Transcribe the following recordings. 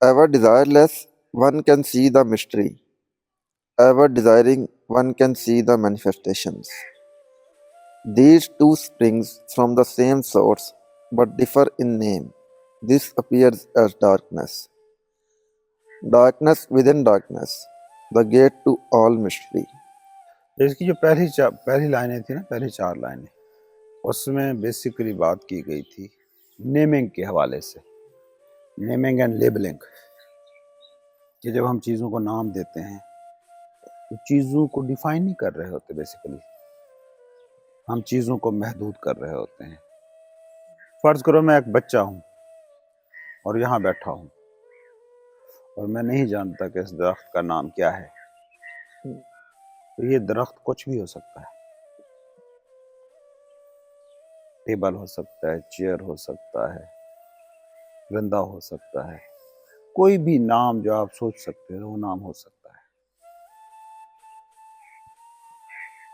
Ever desireless, one can see the mystery. Ever desiring, one can see the manifestations. These two springs from the same source, but differ in name. This appears as darkness. Darkness within darkness, the gate to all mystery. اس کی جو پہلی لائنیں تھیں نا، پہلی 4 لائنیں، اس میں basically بات کی گئی تھی نیمنگ کے حوالے سے، نیمنگ اینڈ لیبلنگ، کہ جب ہم چیزوں کو نام دیتے ہیں تو چیزوں کو ڈیفائن نہیں کر رہے ہوتے، بیسیکلی ہم چیزوں کو محدود کر رہے ہوتے ہیں۔ فرض کرو میں ایک بچہ ہوں اور یہاں بیٹھا ہوں اور میں نہیں جانتا کہ اس درخت کا نام کیا ہے، تو یہ درخت کچھ بھی ہو سکتا ہے، ٹیبل ہو سکتا ہے، چیئر ہو سکتا ہے، رندہ ہو سکتا ہے، کوئی بھی نام جو آپ سوچ سکتے ہیں وہ نام ہو سکتا ہے۔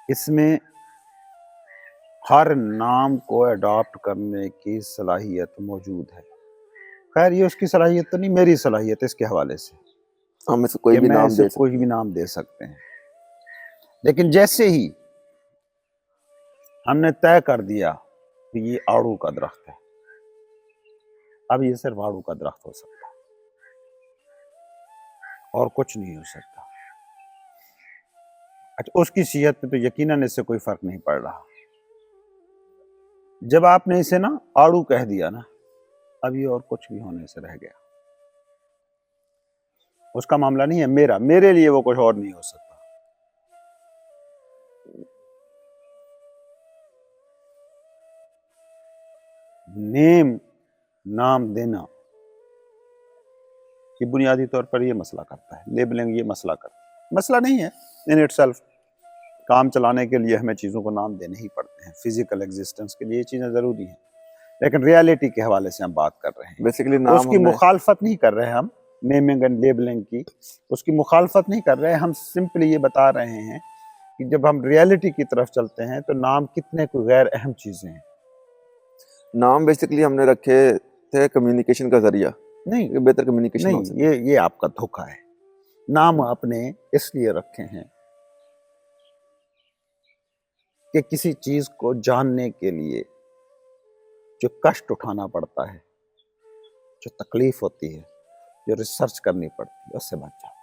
اس میں ہر نام کو اڈاپٹ کرنے کی صلاحیت موجود ہے۔ خیر یہ اس کی صلاحیت تو نہیں، میری صلاحیت ہے اس کے حوالے سے ہم اسے کوئی کہ بھی میں نام اسے دے کوئی سکتے بھی ہیں۔ نام دے سکتے ہیں، لیکن جیسے ہی ہم نے طے کر دیا کہ یہ آڑو کا درخت ہے، اب یہ صرف آڑو کا درخت ہو سکتا ہے اور کچھ نہیں ہو سکتا۔ اچھا، اس کی صحت پہ تو یقیناً اس سے کوئی فرق نہیں پڑ رہا۔ جب آپ نے اسے نا آڑو کہہ دیا نا، اب یہ اور کچھ بھی ہونے سے رہ گیا، اس کا معاملہ نہیں ہے میرے لیے وہ کچھ اور نہیں ہو سکتا۔ نام دینا یہ بنیادی طور پر یہ مسئلہ کرتا ہے، لیبلنگ یہ مسئلہ کرتا ہے، مسئلہ نہیں ہے ان اٹ سیلف۔ کام چلانے کے لیے ہمیں چیزوں کو نام دینے ہی پڑتے ہیں، فزیکل ایگزسٹنس کے لیے یہ چیزیں ضروری ہیں، لیکن ریالٹی کے حوالے سے ہم بات کر رہے ہیں۔ بیسیکلی اس نام کی ہم نے مخالفت نہیں کر رہے ہم، نیمنگ اینڈ لیبلنگ کی اس کی مخالفت نہیں کر رہے، ہم سمپلی یہ بتا رہے ہیں کہ جب ہم ریالٹی کی طرف چلتے ہیں تو نام کتنے کوئی غیر اہم چیزیں ہیں۔ نام بیسیکلی ہم نے رکھے تھے کمیونیکیشن کا ذریعہ، نہیں کہ بہتر کمیونیکیشن ہو نہیں، سکے۔ یہ آپ کا دھوکہ ہے۔ نام آپ نے اس لیے رکھے ہیں کہ کسی چیز کو جاننے کے لیے جو کشٹ اٹھانا پڑتا ہے، جو تکلیف ہوتی ہے، جو ریسرچ کرنی پڑتی ہے، اس سے بچ جاؤ۔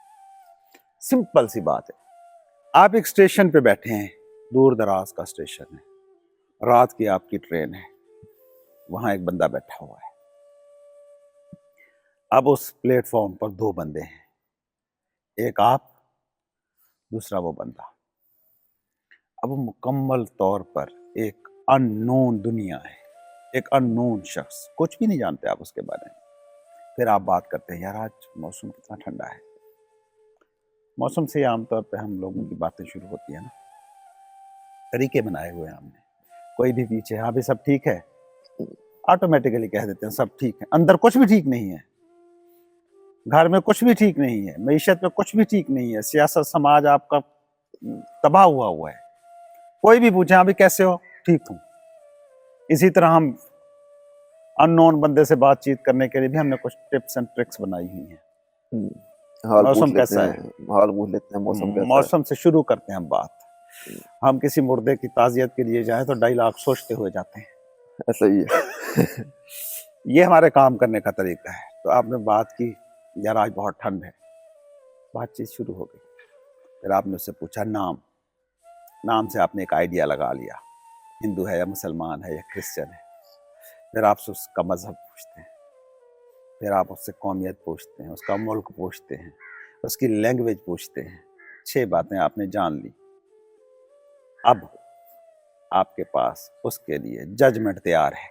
سمپل سی بات ہے۔ آپ ایک اسٹیشن پہ بیٹھے ہیں، دور دراز کا اسٹیشن ہے، رات کی آپ کی ٹرین ہے، وہاں ایک بندہ بیٹھا ہوا ہے۔ اب اس پلیٹ فارم پر 2 بندے ہیں، ایک آپ، دوسرا وہ بندہ۔ اب مکمل طور پر ایک ان نون دنیا ہے، ایک ان نون شخص، کچھ بھی نہیں جانتے آپ اس کے بارے میں۔ پھر آپ بات کرتے ہیں، یار آج موسم کتنا ٹھنڈا ہے۔ موسم سے عام طور پہ ہم لوگوں کی باتیں شروع ہوتی ہیں نا، طریقے بنائے ہوئے ہیں ہم نے، کوئی بھی پیچھے ہاں بھی سب ٹھیک ہے، آٹومیٹیکلی کہہ دیتے ہیں سب ٹھیک ہے، اندر کچھ بھی ٹھیک نہیں ہے، گھر میں کچھ بھی ٹھیک نہیں ہے، معیشت میں کچھ بھی ٹھیک نہیں ہے، سیاست سماج آپ کا تباہ ہوا ہے۔ کوئی بھی پوچھے ابھی کیسے ہو، ٹھیک ہوں۔ اسی طرح ہم ان نون بندے سے بات چیت کرنے کے لیے بھی ہم نے کچھ ٹپس اینڈ ٹرکس بنائی ہوئی ہیں۔ حال پوچھ موسم لیتے کیسا ہیں، حال پوچھ لیتے ہیں، موسم کیسا ہے۔ موسم سے شروع کرتے ہیں ہم بات۔ ہم کسی مردے کی تعزیت کے لیے جائیں تو ڈائلاگ سوچتے ہوئے جاتے ہیں، ایسا ہی ہے۔ یہ ہمارے کام کرنے کا طریقہ ہے۔ تو آپ نے بات کی، یار آج بہت ٹھنڈ ہے، بات چیت شروع ہو گئی۔ پھر آپ نے اس سے پوچھا نام سے آپ نے ایک آئیڈیا لگا لیا، ہندو ہے یا مسلمان ہے یا کرسچن ہے۔ پھر آپ سے اس کا مذہب پوچھتے ہیں، پھر آپ اس سے قومیت پوچھتے ہیں، اس کا ملک پوچھتے ہیں، اس کی لینگویج پوچھتے ہیں۔ 6 باتیں آپ نے جان لی۔ اب آپ کے پاس اس کے لیے ججمنٹ تیار ہے،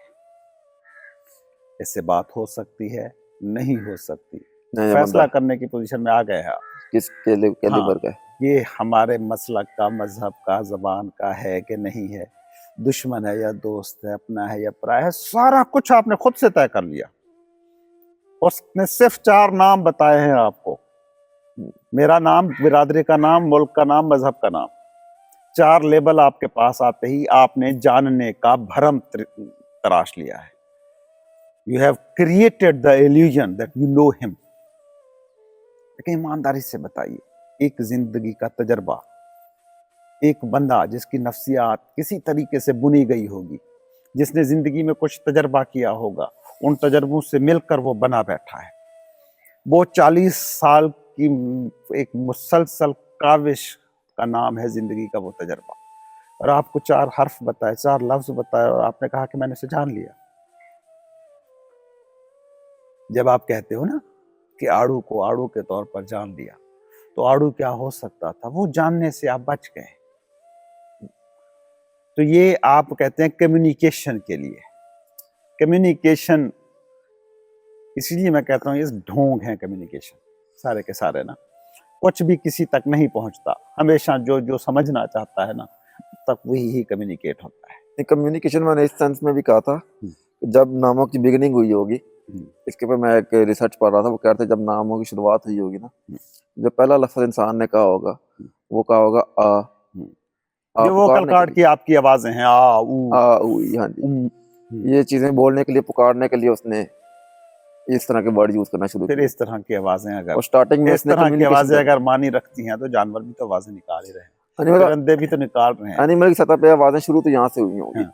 اس سے بات ہو سکتی ہے، نہیں ہو سکتی، نہیں، فیصلہ بندہ کرنے کی پوزیشن میں آ گئے ہیں آپ۔ کس کیلیبر کا ہے۔ یہ ہمارے مسلک کا، مذہب کا، زبان کا ہے کہ نہیں ہے، دشمن ہے یا دوست ہے، اپنا ہے یا پرایا ہے، سارا کچھ آپ نے خود سے طے کر لیا۔ اس نے صرف 4 نام بتائے ہیں آپ کو، میرا نام، برادری کا نام، ملک کا نام، مذہب کا نام۔ 4 لیبل آپ کے پاس آتے ہی آپ نے جاننے کا بھرم تراش لیا ہے۔ You have created the illusion that you know him. لیکن ایمانداری سے بتائیے، ایک زندگی کا تجربہ، ایک بندہ جس کی نفسیات کسی طریقے سے بنی گئی ہوگی، جس نے زندگی میں کچھ تجربہ کیا ہوگا، ان تجربوں سے مل کر وہ بنا بیٹھا ہے، وہ 40 سال کی ایک مسلسل کاوش کا نام ہے زندگی کا وہ تجربہ، اور آپ کو 4 حرف بتائے، 4 لفظ بتائے، اور آپ نے کہا کہ میں نے اسے جان لیا۔ جب آپ کہتے ہو نا کہ آڑو کو آڑو کے طور پر جان لیا، تو آڑو کیا ہو سکتا تھا؟ وہ جاننے سے آپ بچ گئے۔ تو یہ آپ کہتے ہیں کمیونیکیشن کے لیے، کمیونیکیشن، اسی لیے میں کہتا ہوں یہ ڈھونگ ہے کمیونیکیشن سارے کے سارے نا، کچھ بھی کسی تک نہیں پہنچتا، ہمیشہ جو سمجھنا چاہتا ہے نا تک وہی ہی کمیونیکیٹ ہوتا ہے۔ کمیونیکیشن میں نے اس سینس میں بھی کہا تھا، جب ناموں کی بگننگ ہوئی ہوگی، اس کے اوپر میں ایک ریسرچ پڑھ رہا تھا، وہ کہتے ہیں جب ناموں کی شروعات ہوئی ہوگی نا، جو پہلا لفظ انسان نے کہا ہوگا وہ کہا ہوگا آ، جو ووکل کارڈ کی آپ کی آوازیں ہیں، آ او، ہاں جی، یہ چیزیں بولنے کے لیے، پکارنے کے لیے اس نے اس طرح کے ورڈ یوز کرنا شروع پھر کیا، اس طرح کی آوازیں اگر اور سٹارٹنگ میں اس اس نے طرح کی کمیونیکیشن آوازیں اگر مانی رکھتی ہیں تو جانور بھی تو آوازیں نکال ہی رہے ہیں، اینیمل پرندے بھی تو نکال رہے ہیں۔ اینیمل کی سطح پہ آوازیں شروع تو یہاں سے ہوئی ہوں گی، ہاں۔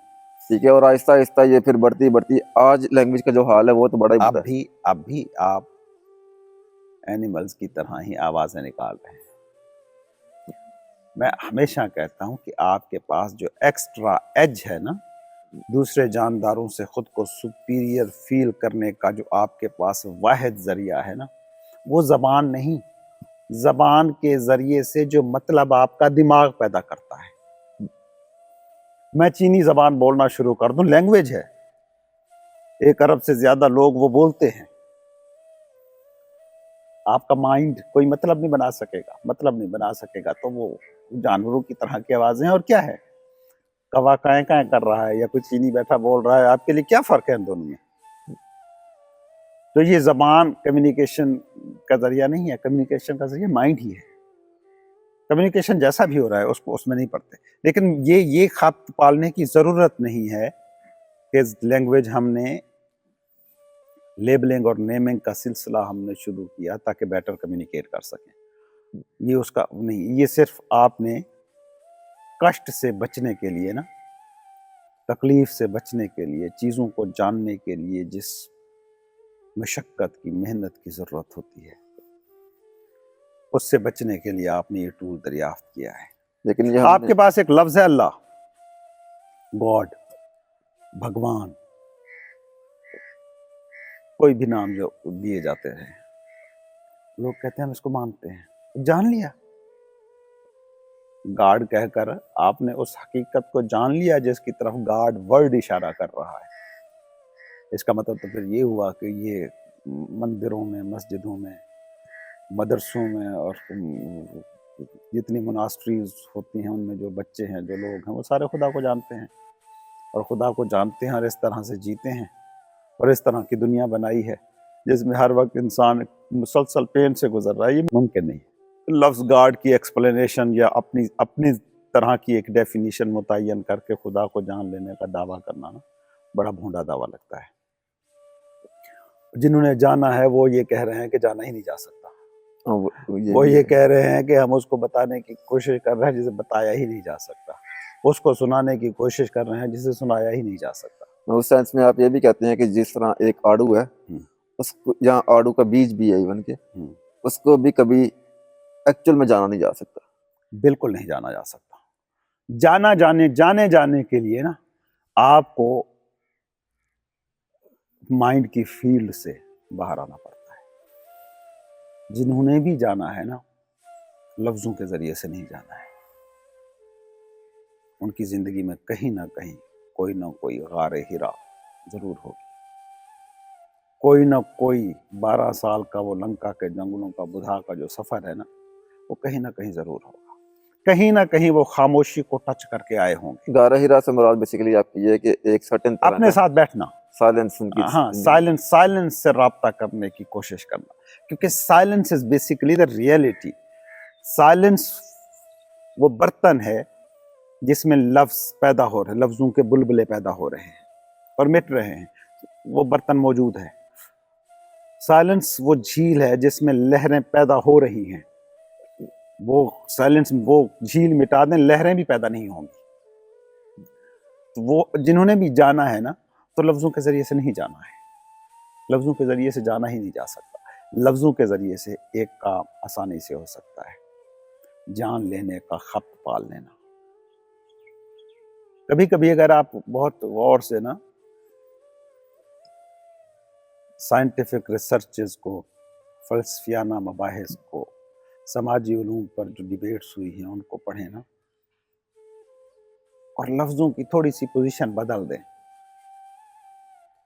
ٹھیک ہے، اور آہستہ آہستہ یہ پھر بڑھتی بڑھتی آج لینگویج کا جو حال ہے وہ تو بڑا ہی برا ہے۔ اب بھی آپ اینیملز کی طرح ہی آوازیں نکال رہے ہیں۔ میں ہمیشہ کہتا ہوں کہ آپ کے پاس جو ایکسٹرا ایج ہے نا، دوسرے جانداروں سے خود کو سپیریئر فیل کرنے کا جو آپ کے پاس واحد ذریعہ ہے نا، وہ زبان نہیں، زبان کے ذریعے سے جو مطلب آپ کا دماغ پیدا کرتا ہے۔ میں چینی زبان بولنا شروع کر دوں، لینگویج ہے، 1 ارب سے زیادہ لوگ وہ بولتے ہیں، آپ کا مائنڈ کوئی مطلب نہیں بنا سکے گا، تو وہ جانوروں کی طرح کی آوازیں ہیں، اور کیا ہے، کوا کائیں کائیں کر رہا ہے یا کوئی چینی بیٹھا بول رہا ہے، آپ کے لیے کیا فرق ہے ان دونوں میں؟ تو یہ زبان کمیونیکیشن کا ذریعہ نہیں ہے، کمیونیکیشن کا ذریعہ مائنڈ ہی ہے۔ کمیونیکیشن جیسا بھی ہو رہا ہے اس میں نہیں پڑھتے، لیکن یہ خط پالنے کی ضرورت نہیں ہے کہ لینگویج ہم نے لیبلنگ اور نیمنگ کا سلسلہ ہم نے شروع کیا تاکہ بیٹر کمیونیکیٹ کر سکیں، یہ اس کا نہیں، یہ صرف آپ نے کشٹ سے بچنے کے لیے نا، تکلیف سے بچنے کے لیے، چیزوں کو جاننے کے لیے جس مشقت کی، محنت کی ضرورت ہوتی ہے، اس سے بچنے کے لیے آپ نے یہ ٹول دریافت کیا ہے۔ لیکن یہ آپ کے پاس ایک لفظ ہے اللہ، گاڈ، بھگوان، کوئی بھی نام جو دیے جاتے ہیں، لوگ کہتے ہیں ہم اس کو مانتے ہیں، جان لیا، گاڈ کہہ کر آپ نے اس حقیقت کو جان لیا جس کی طرف گاڈ ورڈ اشارہ کر رہا ہے۔ اس کا مطلب تو پھر یہ ہوا کہ یہ مندروں میں، مسجدوں میں، مدرسوں میں، اور جتنی مناسٹریز ہوتی ہیں ان میں جو بچے ہیں، جو لوگ ہیں، وہ سارے خدا کو جانتے ہیں، اور خدا کو جانتے ہیں اور اس طرح سے جیتے ہیں، اور اس طرح کی دنیا بنائی ہے جس میں ہر وقت انسان مسلسل پین سے گزر رہا ہے، یہ ممکن نہیں۔ لفظ گاڈ کی ایکسپلینیشن یا اپنی طرح کی ایک ڈیفینیشن متعین کر کے خدا کو جان لینے کا دعویٰ کرنا نا بڑا بھونڈا دعویٰ لگتا ہے۔ جنہوں نے جانا ہے وہ یہ کہہ رہے ہیں کہ جانا ہی نہیں جا سکتا، وہ یہ کہہ رہے ہیں کہ ہم اس کو بتانے کی کوشش کر رہے ہیں جسے بتایا ہی نہیں جا سکتا، اس کو سنانے کی کوشش کر رہے ہیں جسے سنایا ہی نہیں جا سکتا۔ اس سینس میں آپ یہ بھی کہتے ہیں کہ جس طرح ایک آڑو ہے، اس کو یہاں آڑو کا بیج بھی ہے ایون کہ اس کو بھی کبھی ایکچول میں جانا نہیں جا سکتا، بالکل نہیں جانا جا سکتا۔ جانے کے لیے نا آپ کو مائنڈ کی فیلڈ سے باہر آنا پڑتا ہے۔ جنہوں نے بھی جانا ہے نا، لفظوں کے ذریعے سے نہیں جانا ہے، ان کی زندگی میں کہیں نہ کہیں کوئی نہ کوئی غار ہرا ضرور ہوگی، کوئی نہ کوئی 12 سال کا وہ لنکا کے جنگلوں کا بدھا کا جو سفر ہے نا، وہ کہیں نہ کہیں ضرور ہوگا، کہیں نہ کہیں وہ خاموشی کو ٹچ کر کے آئے ہوں گے۔ غار ہرا سے مراد بیسیکلی آپ کی یہ کہ ایک سرٹن طرح اپنے ساتھ بیٹھنا، سائلنس ان کی، ہاں، سائلنس سے رابطہ کرنے کی کوشش کرنا، کیونکہ silence is basically the reality. Silence وہ برتن ہے جس میں لفظ پیدا ہو رہے ہیں، لفظوں کے بلبلے پیدا ہو رہے ہیں اور مٹ رہے ہیں، وہ برتن موجود ہے۔ سائلنس وہ جھیل ہے جس میں لہریں پیدا ہو رہی ہیں. وہ سائلنس وہ جھیل مٹا دیں لہریں بھی پیدا نہیں ہوں گی. تو وہ جنہوں نے بھی جانا ہے نا تو لفظوں کے ذریعے سے نہیں جانا ہے. لفظوں کے ذریعے سے جانا ہی نہیں جا سکتا. لفظوں کے ذریعے سے ایک کام آسانی سے ہو سکتا ہے, جان لینے کا خط پال لینا. کبھی کبھی اگر آپ بہت غور سے نا سائنٹیفک ریسرچز کو, فلسفیانہ مباحث کو, سماجی علوم پر جو ڈیبیٹس ہوئی ہیں ان کو پڑھیں نا, اور لفظوں کی تھوڑی سی پوزیشن بدل دیں,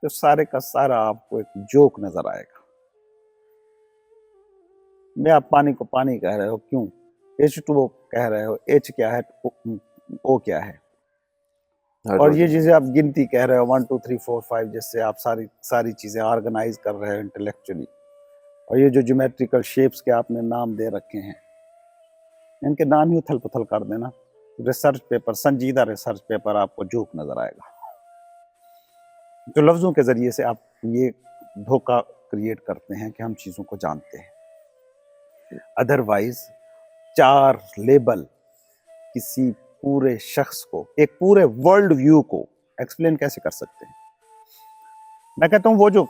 تو سارے کا سارا آپ کو ایک جوک نظر آئے گا. میں آپ پانی کو پانی کہہ رہے ہو, کیوں؟ H2O کہہ رہے ہو, H کیا ہے, O کیا ہے, اور یہ چیزیں آپ گنتی کہہ رہے ہو 1 2 3 4 5, جس سے آپ ساری چیزیں آرگنائز کر رہے ہو انٹلیکچولی. اور یہ جو جیومیٹریکل شیپس کے آپ نے نام دے رکھے ہیں, ان کے نام ہی اتھل پتھل کر دینا. ریسرچ پیپر, سنجیدہ ریسرچ پیپر آپ کو جوک نظر آئے گا. تو لفظوں کے ذریعے سے آپ یہ دھوکہ کریٹ کرتے ہیں کہ ہم چیزوں کو جانتے ہیں. ادروائز 4 لیبل کسی پورے شخص کو, ایک پورے ورلڈ ویو کو ایکسپلین کیسے کر سکتے ہیں؟ میں کہتا ہوں وہ جو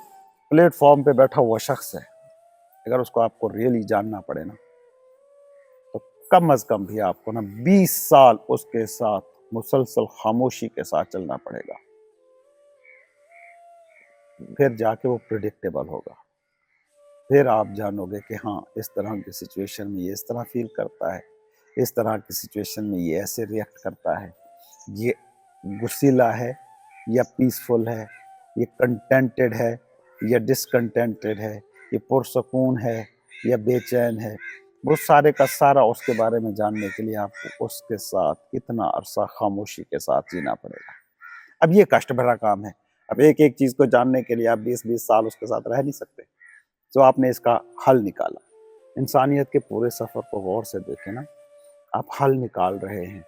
پلیٹ فارم پہ بیٹھا ہوا شخص ہے, اگر اس کو آپ کو ریئلی جاننا پڑے نا, تو کم از کم بھی آپ کو نا 20 سال اس کے ساتھ مسلسل خاموشی کے ساتھ چلنا پڑے گا, پھر جا کے وہ پریڈکٹیبل ہوگا. پھر آپ جانو گے کہ ہاں اس طرح کی سچویشن میں یہ اس طرح فیل کرتا ہے, اس طرح کی سچویشن میں یہ ایسے ریئیکٹ کرتا ہے, یہ غصیلا ہے یا پیسفل ہے, یہ کنٹینٹڈ ہے یا ڈسکنٹینٹڈ ہے, یہ پرسکون ہے یا بے چین ہے. وہ سارے کا سارا اس کے بارے میں جاننے کے لیے آپ کو اس کے ساتھ اتنا عرصہ خاموشی کے ساتھ جینا پڑے گا. اب یہ کشٹ بھرا کام ہے. اب ایک ایک چیز کو جاننے کے لیے آپ 20 سال اس کے ساتھ رہ نہیں سکتے. تو آپ نے اس کا حل نکالا. انسانیت کے پورے سفر کو غور سے دیکھیں نا, آپ حل نکال رہے ہیں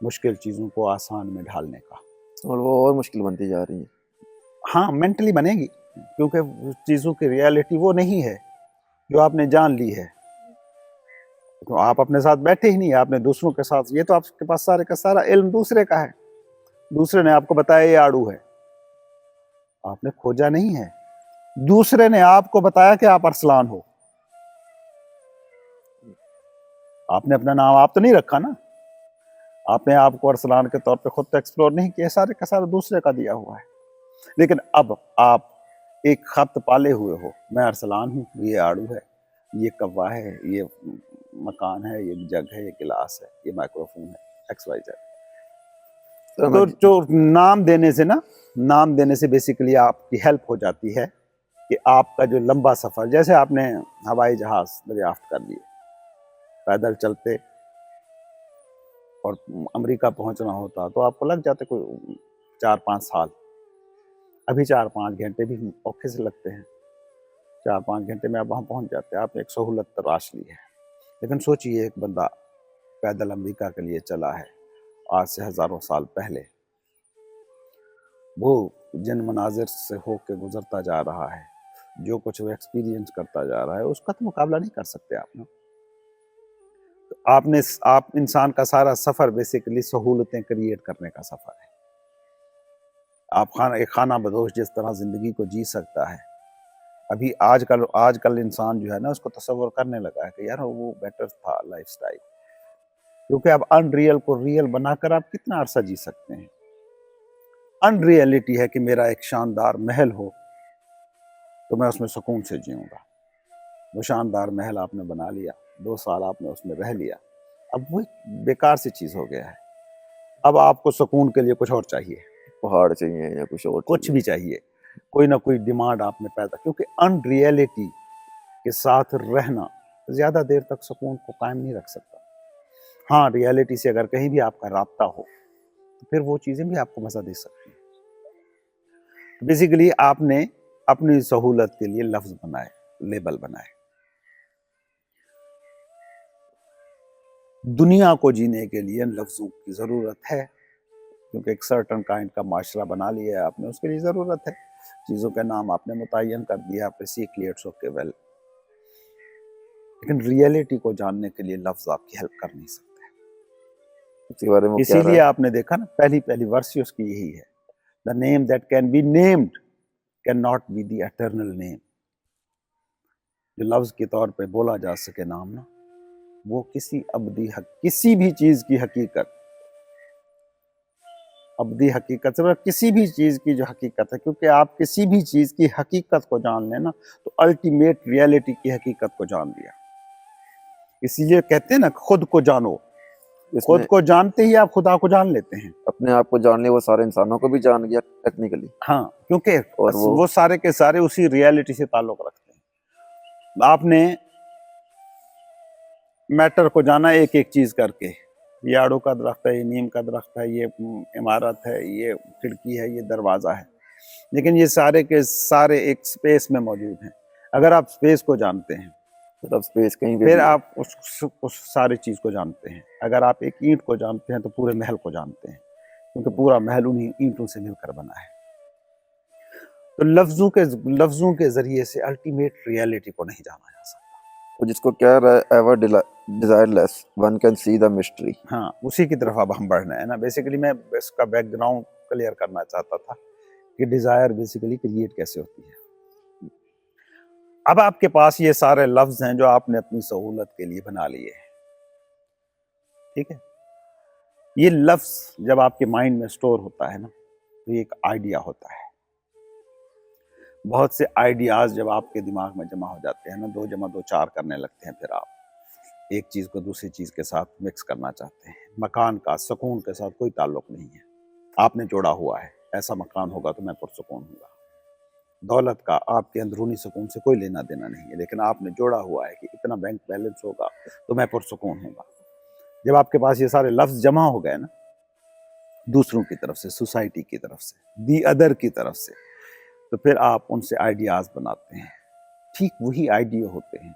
مشکل چیزوں کو آسان میں ڈھالنے کا, اور وہ اور مشکل بنتی جا رہی ہیں. ہاں مینٹلی بنے گی, کیونکہ چیزوں کی ریالٹی وہ نہیں ہے جو آپ نے جان لی ہے. تو آپ اپنے ساتھ بیٹھے ہی نہیں, آپ نے دوسروں کے ساتھ, یہ تو آپ کے پاس سارے کا سارا علم دوسرے کا ہے. دوسرے نے آپ کو بتایا یہ آڑو ہے, آپ نے کھوجا نہیں ہے. دوسرے نے آپ کو بتایا کہ آپ ارسلان ہو, آپ نے اپنا نام آپ تو نہیں رکھا نا, آپ نے آپ کو ارسلان کے طور پہ خود تو ایکسپلور نہیں کیا, سارے کا سارا دوسرے کا دیا ہوا ہے. لیکن اب آپ ایک خط پالے ہوئے ہو, میں ارسلان ہوں, یہ آڑو ہے, یہ کوا ہے, یہ مکان ہے, یہ جگ ہے, یہ گلاس ہے, یہ مائکروفون ہے, ایکس وائی زیڈ. تو جو نام دینے سے نا, نام دینے سے بیسیکلی آپ کی ہیلپ ہو جاتی ہے کہ آپ کا جو لمبا سفر, جیسے آپ نے ہوائی جہاز دریافت کر لیے, پیدل چلتے اور امریکہ پہنچنا ہوتا تو آپ کو لگ جاتے کوئی 4-5 سال. ابھی 4-5 گھنٹے بھی اوکھے سے لگتے ہیں. 4-5 گھنٹے میں آپ وہاں پہنچ جاتے ہیں. آپ نے ایک سہولت تلاش لی ہے. لیکن سوچئے ایک بندہ پیدل امریکہ کے لیے چلا ہے آج سے ہزاروں سال پہلے, وہ جن مناظر سے ہو کے گزرتا جا رہا ہے, جو کچھ وہ ایکسپیرینس کرتا جا رہا ہے, اس کا تو مقابلہ نہیں کر سکتے آپ. آپ انسان کا سارا سفر بیسیکلی سہولتیں کریٹ کرنے کا سفر ہے. آپ ایک خانہ بدوش جس طرح زندگی کو جی سکتا ہے, ابھی آج کل انسان جو ہے نا اس کو تصور کرنے لگا ہے کہ یار وہ بیٹر تھا لائف سٹائل, کیونکہ اب ان ریئل کو ریئل بنا کر آپ کتنا عرصہ جی سکتے ہیں. ان ریئلٹی ہے کہ میرا ایک شاندار محل ہو تو میں اس میں سکون سے جیوں گا. وہ شاندار محل آپ نے بنا لیا, 2 سال آپ نے اس میں رہ لیا, اب وہ بیکار سی چیز ہو گیا ہے. اب آپ کو سکون کے لیے کچھ اور چاہیے, پہاڑ چاہیے یا کچھ اور, کچھ بھی چاہیے, کوئی نہ کوئی ڈیمانڈ آپ نے پیدا, کیونکہ ان ریئلٹی کے ساتھ رہنا زیادہ دیر تک سکون کو قائم نہیں رکھ سکتا. ہاں ریئلٹی سے اگر کہیں بھی آپ کا رابطہ ہو تو پھر وہ چیزیں بھی آپ کو مزہ دے سکتی ہیں. بیسیکلی آپ نے اپنی سہولت کے لیے لفظ بنائے, لیبل بنائے. دنیا کو جینے کے لیے لفظوں کی ضرورت ہے, کیونکہ ایک سرٹن کائنڈ کا معاشرہ بنا لیا ہے آپ نے, اس کے لیے ضرورت ہے. چیزوں کے نام آپ نے متعین کر دیا، بیسیکلی اٹس اوکے ویل، لیکن ریئلٹی کو جاننے کے لیے لفظ آپ کی ہیلپ کر نہیں سکتے. اس کے بارے میں اسی کیا لیے رہا آپ نے دیکھا نا پہلی ورس اس کی یہی ہے، the name that can be named cannot be the eternal name. جو لفظ کے طور پہ بولا جا سکے نام نا، وہ کسی بھی چیز کی حقیقت، ابدی حقیقت سے کسی بھی چیز کی جو حقیقت ہے، کیونکہ آپ کسی بھی چیز کی حقیقت کو جان لیں نا تو الٹیمیٹ ریئلٹی کی حقیقت کو جان لیا. اسی لیے کہتے ہیں نا خود کو جانو، اس خود نے کو جانتے ہی آپ خدا کو جان لیتے ہیں. اپنے آپ کو جان لیا، وہ سارے انسانوں کو بھی جان گیا ٹیکنیکلی. ہاں، کیونکہ اور وہ سارے کے سارے اسی ریئلٹی سے تعلق رکھتے ہیں. آپ نے میٹر کو جانا ایک ایک چیز کر کے، یہ آڑو کا درخت ہے، یہ نیم کا درخت ہے، یہ عمارت ہے، یہ کھڑکی ہے، یہ دروازہ ہے، لیکن یہ سارے کے سارے ایک سپیس میں موجود ہیں. اگر آپ سپیس کو جانتے ہیں مطلب اسپیس کہیں پہ پھر بھی ہے. آپ اس ساری چیز کو جانتے ہیں. اگر آپ ایک اینٹ کو جانتے ہیں تو پورے محل کو جانتے ہیں، کیونکہ پورا محل انہی اینٹوں سے مل کر بنا ہے. تو لفظوں کے ذریعے سے الٹیمیٹ ریئلٹی کو نہیں جانا جا سکتا. وہ جس کو کہہ رہا ہے ever Dzire less one can see the mystery. ہاں، اسی کی طرف اب ہم بڑھنا ہے نا. بیسیکلی میں اس کا بیک گراؤنڈ کلیئر کرنا چاہتا تھا کہ ڈیزائر بیسیکلی کریٹ کیسے ہوتی ہے. اب آپ کے پاس یہ سارے لفظ ہیں جو آپ نے اپنی سہولت کے لیے بنا لیے ہیں، ٹھیک ہے. یہ لفظ جب آپ کے مائنڈ میں سٹور ہوتا ہے نا تو یہ ایک آئیڈیا ہوتا ہے. بہت سے آئیڈیاز جب آپ کے دماغ میں جمع ہو جاتے ہیں نا، 2 + 2 4 کرنے لگتے ہیں، پھر آپ ایک چیز کو دوسری چیز کے ساتھ مکس کرنا چاہتے ہیں. مکان کا سکون کے ساتھ کوئی تعلق نہیں ہے، آپ نے جوڑا ہوا ہے ایسا مکان ہوگا تو میں پرسکون ہوں گا. دولت کا آپ کے اندرونی سکون سے کوئی لینا دینا نہیں ہے، لیکن آپ نے جوڑا ہوا ہے کہ اتنا بینک بیلنس ہوگا تو میں پرسکون ہوں گا. جب آپ کے پاس یہ سارے لفظ جمع ہو گئے نا، دوسروں کی طرف سے، سوسائٹی کی طرف سے، دی ادر کی طرف سے، تو پھر آپ ان سے آئیڈیاز بناتے ہیں. ٹھیک وہی آئیڈیا ہوتے ہیں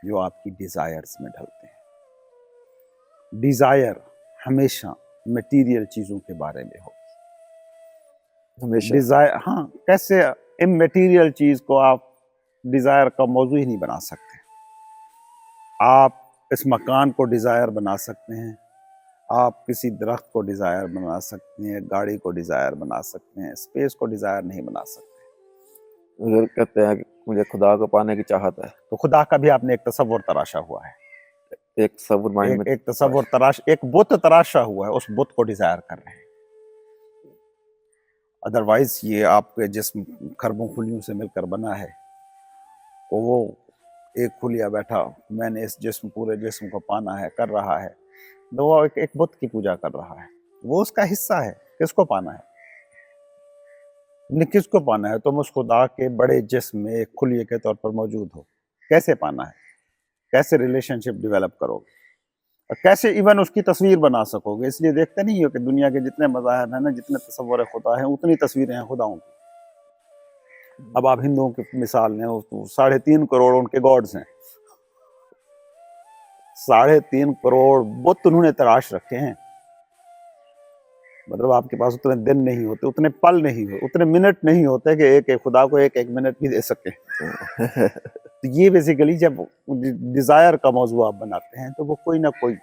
جو آپ کی ڈیزائرز میں ڈھلتے ہیں. ڈیزائر ہمیشہ میٹیریل چیزوں کے بارے میں ہو. ہمیشہ ڈیزائر، ہاں، کیسے اممیٹیریل چیز کو آپ ڈیزائر کا موضوع ہی نہیں بنا سکتے. آپ اس مکان کو ڈیزائر بنا سکتے ہیں، آپ کسی درخت کو ڈیزائر بنا سکتے ہیں، گاڑی کو ڈیزائر بنا سکتے ہیں، اسپیس کو ڈیزائر نہیں بنا سکتے. بزرگ کہتے ہیں کہ مجھے خدا کو پانے کی چاہت ہے. تو خدا کا بھی آپ نے ایک تصور تراشا ہوا ہے، ایک تصور مائنڈ میں ایک تصور ایک بت تراشا ہوا ہے، اس بت کو ڈیزائر کر رہے ہیں. ادروائز یہ آپ کے جسم کھربوں خلیوں سے مل کر بنا ہے، وہ ایک خلیہ بیٹھا میں نے اس پورے جسم کو پانا ہے کر رہا ہے، تو وہ ایک بت کی پوجا کر رہا ہے. وہ اس کا حصہ ہے. کس کو پانا ہے؟ کس کو پانا ہے؟ تم اس خدا کے بڑے جسم میں ایک خلیے کے طور پر موجود ہو. کیسے پانا ہے؟ کیسے ریلیشن شپ ڈیولپ کرو گے؟ اور کیسے ایون اس کی تصویر بنا سکو گے؟ اس لیے دیکھتے نہیں ہو کہ دنیا کے جتنے مذاہب ہیں نا، جتنے تصور خدا ہیں، اتنی تصویریں ہیں خداؤں کی. اب آپ ہندوؤں کی مثال لیں، 3.5 کروڑ ان کے گاڈز ہیں، 3.5 کروڑ بت انہوں نے تراش رکھے ہیں. مطلب آپ کے پاس اتنے دن نہیں ہوتے، اتنے پل نہیں ہوتے، اتنے منٹ نہیں ہوتے کہ ایک خدا کو ایک منٹ بھی دے سکیں. تو یہ بیسیکلی جب ڈیزائر کا موضوع آپ بناتے ہیں تو وہ کوئی نہ کوئی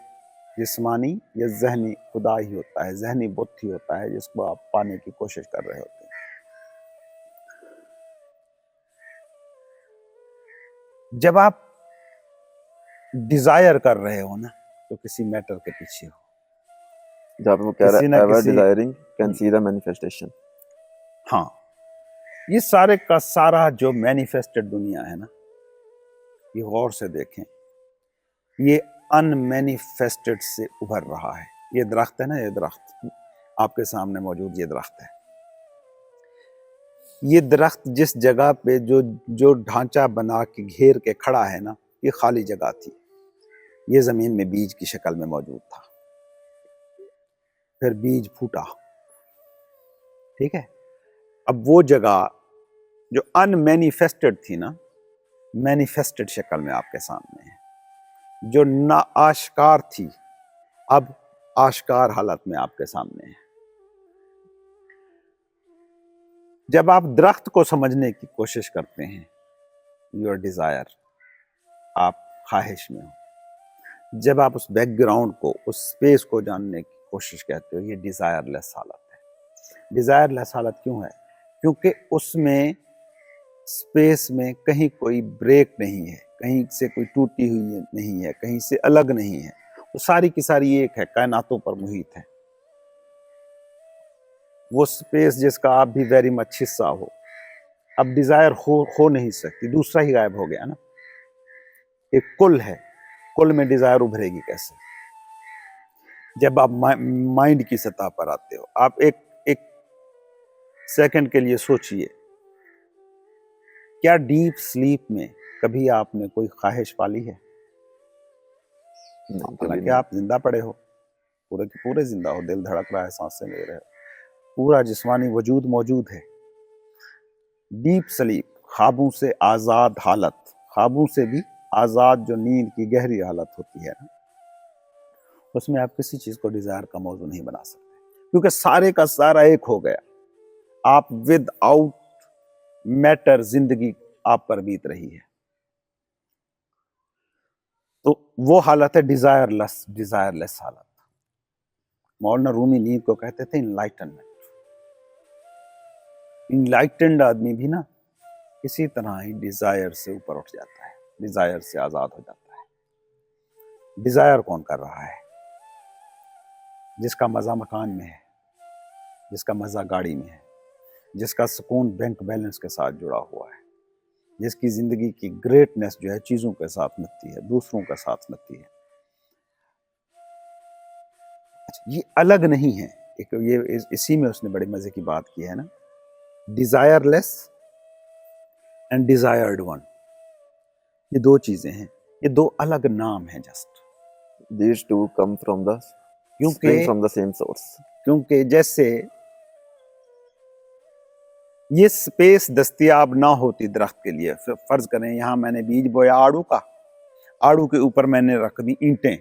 جسمانی یا ذہنی خدا ہی ہوتا ہے، ذہنی بت ہی ہوتا ہے جس کو آپ پانے کی کوشش کر رہے ہوتے ہیں. جب آپ ڈیزائر کر رہے ہو نا تو کسی میٹر کے پیچھے ہو. جہاں پہ وہ کہہ رہا کسی نہ ہے ایور کسی- desiring can see the manifestation. ہاں، یہ سارے کا سارا جو مینیفیسٹڈ دنیا ہے نا، یہ غور سے دیکھیں، یہ ان مینیفیسٹڈ سے ابھر رہا ہے. یہ درخت ہے نا، یہ درخت آپ کے سامنے موجود، یہ درخت ہے. یہ درخت جس جگہ پہ جو ڈھانچہ بنا کے گھیر کے کھڑا ہے نا، یہ خالی جگہ تھی. یہ زمین میں بیج کی شکل میں موجود تھا، پھر بیج پھوٹا، ٹھیک ہے. اب وہ جگہ جو ان مینیفیسٹڈ تھی نا، مینیفیسٹڈ شکل میں آپ کے سامنے ہے. جو نا آشکار تھی اب آشکار حالت میں آپ کے سامنے ہے. جب آپ درخت کو سمجھنے کی کوشش کرتے ہیں، یور ڈیزائر، آپ خواہش میں ہو. جب آپ اس بیک گراؤنڈ کو، اس اسپیس کو جاننے کی کوشش کرتے ہو، یہ ڈیزائر لیس حالت ہے. ڈیزائر لیس حالت کیوں ہے؟ کیونکہ اس میں اسپیس میں کہیں کوئی بریک نہیں ہے، کہیں سے کوئی ٹوٹی ہوئی نہیں ہے، کہیں سے الگ نہیں ہے، وہ ساری کی ساری ایک ہے، کائناتوں پر محیط ہے. وہ اسپیس جس کا آپ بھی ویری مچ حصہ ہو، اب ڈیزائر ہو نہیں سکتی، دوسرا ہی غائب ہو گیا نا. ایک کل ہے، کل میں ڈیزائر ابھرے گی کیسے؟ جب آپ مائنڈ کی سطح پر آتے ہو، آپ ایک سیکنڈ کے لیے سوچئے، کیا ڈیپ سلیپ میں کبھی آپ نے کوئی خواہش پالی ہے؟ نہیں، کبھی حالانکہ نہیں. آپ زندہ پڑے ہو، پورے کے پورے زندہ ہو، دل دھڑک رہا ہے، سانسیں لے رہے ہو، پورا جسمانی وجود موجود ہے. ڈیپ سلیپ، خوابوں سے آزاد حالت، خوابوں سے بھی آزاد جو نیند کی گہری حالت ہوتی ہے نا، اس میں آپ کسی چیز کو ڈیزائر کا موضوع نہیں بنا سکتے، کیونکہ سارے کا سارا ایک ہو گیا. آپ ود آؤٹ میٹر زندگی آپ پر بیت رہی ہے. تو وہ حالت ہے ڈیزائر لیس حالت. مولانا رومی نیند کو کہتے تھے انلائٹنمنٹ. انلائٹنڈ آدمی بھی نا اسی طرح ہی ڈیزائر سے اوپر اٹھ جاتا ہے، ڈیزائر سے آزاد ہو جاتا ہے. ڈیزائر کون کر رہا ہے؟ جس کا مزہ مکان میں ہے، جس کا مزہ گاڑی میں ہے، جس کا سکون بینک بیلنس کے ساتھ جڑا ہوا ہے، جس کی زندگی کی گریٹنس جو ہے چیزوں کے ساتھ ملتی ہے، دوسروں کے ساتھ ملتی ہے. یہ الگ نہیں ہے. یہ اسی میں اس نے بڑے مزے کی بات کی ہے نا، Dzire less and desired one. یہ دو چیزیں ہیں، یہ دو الگ نام ہیں just. These two come from the spring from the same source. کیونکہ جیسے یہ سپیس دستیاب نہ ہوتی درخت کے لیے، فرض کریں یہاں میں نے بیج بویا آڑو کا، آڑو کے اوپر میں نے رکھ دی اینٹیں،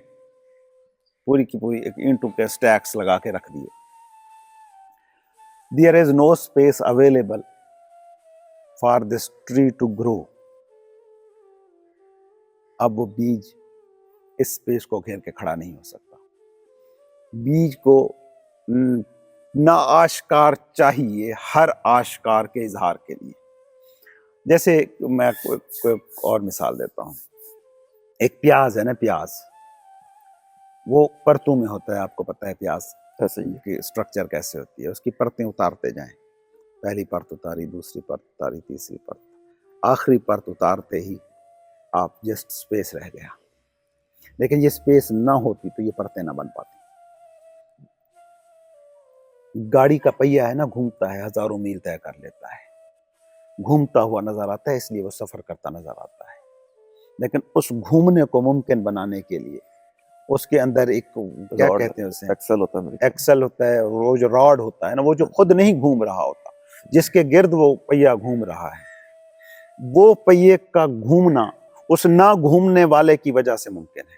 پوری کی پوری ایک اینٹوں کے سٹیکس لگا کے رکھ دیے. There is no space available for this tree to grow. اب وہ بیج اس سپیس کو گھیر کے کھڑا نہیں ہو سکتا. بیج کو نا آشکار چاہیے ہر آشکار کے اظہار کے لیے. جیسے میں کوئی اور مثال دیتا ہوں. ایک پیاز ہے نا، پیاز وہ پرتوں میں ہوتا ہے، آپ کو پتہ ہے پیاز ایسے ہی کی اسٹرکچر کیسے ہوتی ہے. اس کی پرتیں اتارتے جائیں، پہلی پرت اتاری، دوسری پرت اتاری، تیسری پرت، آخری پرت اتارتے ہی آپ جسٹ سپیس رہ گیا. لیکن یہ سپیس نہ ہوتی تو یہ پرتیں نہ بن پاتی. گاڑی کا پہیہ ہے نا، گھومتا ہے، ہزاروں میل طے کر لیتا ہے، گھومتا ہوا نظر آتا ہے، اس لیے وہ سفر کرتا نظر آتا ہے. لیکن اس گھومنے کو ممکن بنانے کے لیے اس کے اندر ایک کیا کہتے ہیں اسے، ایکسل ہوتا ہے. ایکسل ہوتا ہے. وہ جو راڈ ہوتا ہے نا، وہ جو خود نہیں گھوم رہا ہوتا، جس کے گرد وہ پہیہ گھوم رہا ہے، وہ پہیے کا گھومنا اس نہ گھومنے والے کی وجہ سے ممکن ہے.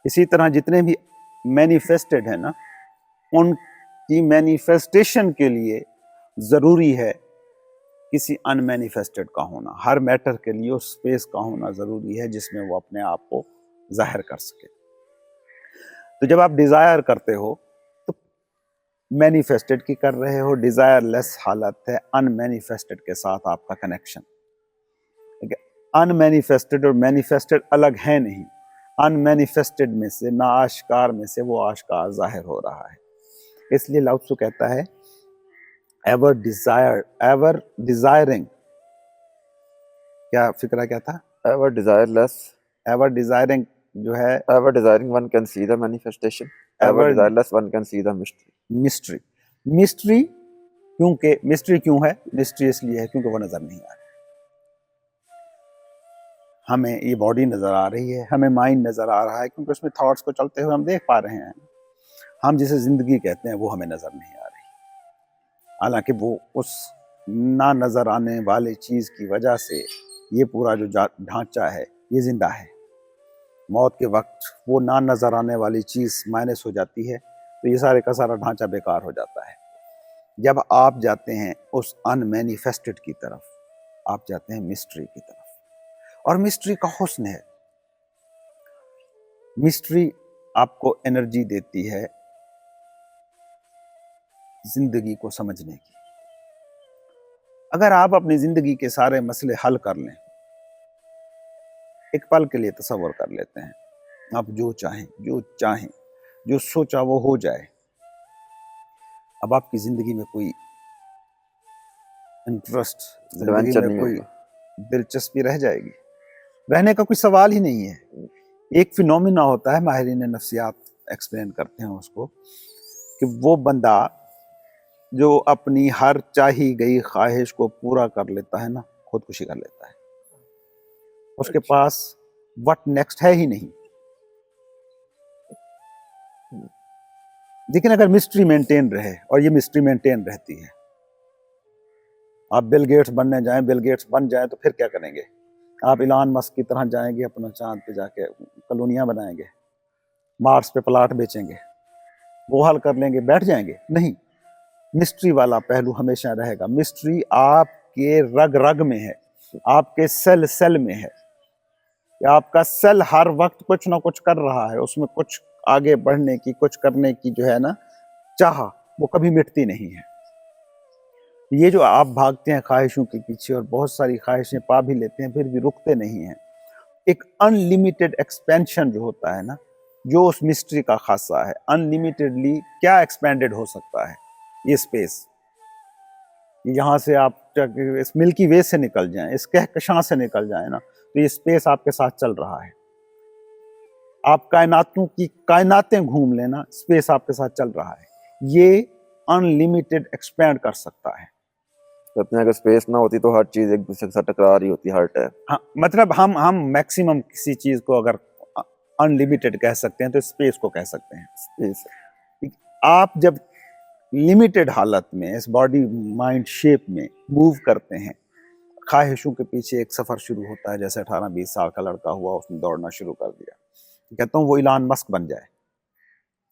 اسی طرح جتنے بھی مینیفیسٹڈ ہیں نا، ان کی مینیفیسٹیشن کے لیے ضروری ہے کسی ان مینیفیسٹڈ کا ہونا. ہر میٹر کے لیے اس سپیس کا ہونا ضروری ہے جس میں وہ اپنے آپ کو ظاہر کر سکے. تو جب آپ ڈیزائر کرتے ہو تو مینیفیسٹڈ کی کر رہے ہو. ڈیزائر لیس حالت ہے ان مینیفیسٹڈ کے ساتھ آپ کا کنیکشن. ان مینیفیسٹڈ اور مینیفیسٹڈ الگ ہے نہیں. ان مینیفیسٹڈ میں سے، نا آشکار میں سے وہ آشکار ظاہر ہو رہا ہے. اس لیے لاؤ تسو کہتا ہے ایور ڈیزائرنگ، کیا فکرہ کیا تھا؟ Ever desireless, ایور ڈیزائرنگ جو ہے، ever desiring one can see the manifestation. Ever Ever- desireless one can see the mystery. Mystery کیونکہ مسٹری کیوں ہے؟ مسٹری اس لیے ہے کیونکہ وہ نظر نہیں آ رہی. ہمیں یہ باڈی نظر آ رہی ہے، ہمیں مائنڈ نظر آ رہا ہے کیونکہ اس میں تھاٹس کو چلتے ہوئے ہم دیکھ پا رہے ہیں. ہم جسے زندگی کہتے ہیں وہ ہمیں نظر نہیں آ رہی، حالانکہ وہ اس نہ نظر آنے والے چیز کی وجہ سے یہ پورا جو ڈھانچہ ہے یہ زندہ ہے. موت کے وقت وہ نہ نظر آنے والی چیز مائنس ہو جاتی ہے تو یہ سارے کا سارا ڈھانچہ بیکار ہو جاتا ہے. جب آپ جاتے ہیں اس ان مینیفیسٹڈ کی طرف، آپ جاتے ہیں مسٹری کی طرف، اور مسٹری کا حسن ہے، مسٹری آپ کو انرجی دیتی ہے زندگی کو سمجھنے کی۔ اگر آپ اپنی زندگی کے سارے مسئلے حل کر لیں، ایک پل کے لیے تصور کر لیتے ہیں آپ جو چاہیں جو سوچا وہ ہو جائے، اب آپ کی زندگی میں کوئی انٹرسٹ، زندگی ایڈونچر میں نہیں کوئی ہوگا۔ دلچسپی رہ جائے گی؟ رہنے کا کوئی سوال ہی نہیں ہے۔ ایک فینومینا ہوتا ہے، ماہرین نفسیات ایکسپلین کرتے ہیں اس کو، کہ وہ بندہ جو اپنی ہر چاہی گئی خواہش کو پورا کر لیتا ہے نا، خودکشی کر لیتا ہے، اس کے پاس وٹ نیکسٹ ہے ہی نہیں۔ لیکن اگر مسٹری مینٹین رہے، اور یہ مسٹری مینٹین رہتی ہے، آپ بل گیٹس بننے جائیں، بل گیٹس بن جائیں تو پھر کیا کریں گے؟ آپ ایلان مسک کی طرح جائیں گے، اپنا چاند پہ جا کے کالونیاں بنائیں گے، مارس پہ پلاٹ بیچیں گے، وہ حل کر لیں گے، بیٹھ جائیں گے؟ نہیں، مسٹری والا پہلو ہمیشہ رہے گا۔ مسٹری آپ کے رگ رگ میں ہے، آپ کے سیل سیل میں ہے، کہ آپ کا سیل ہر وقت کچھ نہ کچھ کر رہا ہے، اس میں کچھ آگے بڑھنے کی، کچھ کرنے کی جو ہے نا چاہا، وہ کبھی مٹتی نہیں ہے۔ یہ جو آپ بھاگتے ہیں خواہشوں کے پیچھے اور بہت ساری خواہشیں پا بھی لیتے ہیں، پھر بھی رکتے نہیں ہیں، ایک ان لمیٹڈ ایکسپینشن جو ہوتا ہے نا، جو اس مسٹری کا خاصہ ہے، ان لمیٹڈلی کیا ایکسپینڈڈ ہو سکتا ہے؟ یہ اسپیس، یہاں سے آپ اس ملکی وے سے نکل جائیں، اس کہکشاں سے نکل جائیں نا، تو یہ اسپیس آپ کے ساتھ چل رہا ہے۔ آپ کائناتیں گھوم لینا، اسپیس آپ کے ساتھ چل رہا ہے، یہ ان لمیٹڈ ایکسپینڈ کر سکتا ہے۔ کہتے ہیں اگر اسپیس نہ ہوتی تو ہر چیز ایک دوسرے کے ساتھ ٹکرا رہی ہوتی ہر ٹائم۔ ہاں، مطلب ہم میکسیمم کسی چیز کو اگر ان لمیٹڈ کہہ سکتے ہیں تو اسپیس کو کہہ سکتے ہیں۔ اسپیس آپ جب لمیٹڈ حالت میں اس باڈی مائنڈ شیپ میں موو کرتے ہیں، خواہشوں کے پیچھے ایک سفر شروع ہوتا ہے، جیسے 18-20 سال کا لڑکا ہوا، اس نے دوڑنا شروع کر دیا، کہتا ہوں وہ ایلان مسک بن جائے،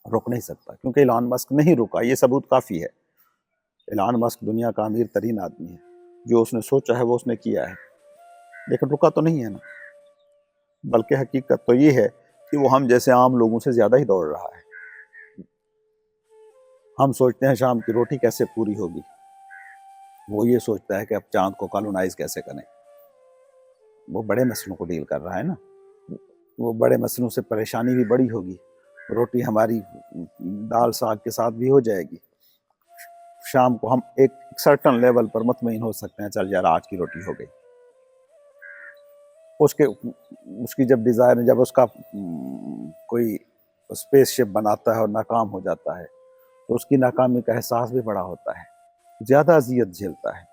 رک نہیں سکتا، کیونکہ ایلان مسک نہیں رکا، یہ ثبوت کافی ہے۔ ایلان مسک دنیا کا امیر ترین آدمی ہے، جو اس نے سوچا ہے وہ اس نے کیا ہے، لیکن رکا تو نہیں ہے نا، بلکہ حقیقت تو یہ ہے کہ وہ ہم جیسے عام لوگوں سے زیادہ ہی دوڑ رہا ہے۔ ہم سوچتے ہیں شام کی روٹی کیسے پوری ہوگی، وہ یہ سوچتا ہے کہ اب چاند کو کالونائز کیسے کریں۔ وہ بڑے مسئلوں کو ڈیل کر رہا ہے نا، وہ بڑے مسئلوں سے پریشانی بھی بڑی ہوگی، روٹی ہماری دال ساگ کے ساتھ بھی ہو جائے گی، شام کو ہم ایک سرٹن لیول پر مطمئن ہو سکتے ہیں، چل یار آج کی روٹی ہو گئی۔ اس کی جب ڈیزائر، جب اس کا کوئی اسپیس شپ بناتا ہے اور ناکام ہو جاتا ہے، تو اس کی ناکامی کا احساس بھی بڑا ہوتا ہے، زیادہ اذیت جھیلتا ہے،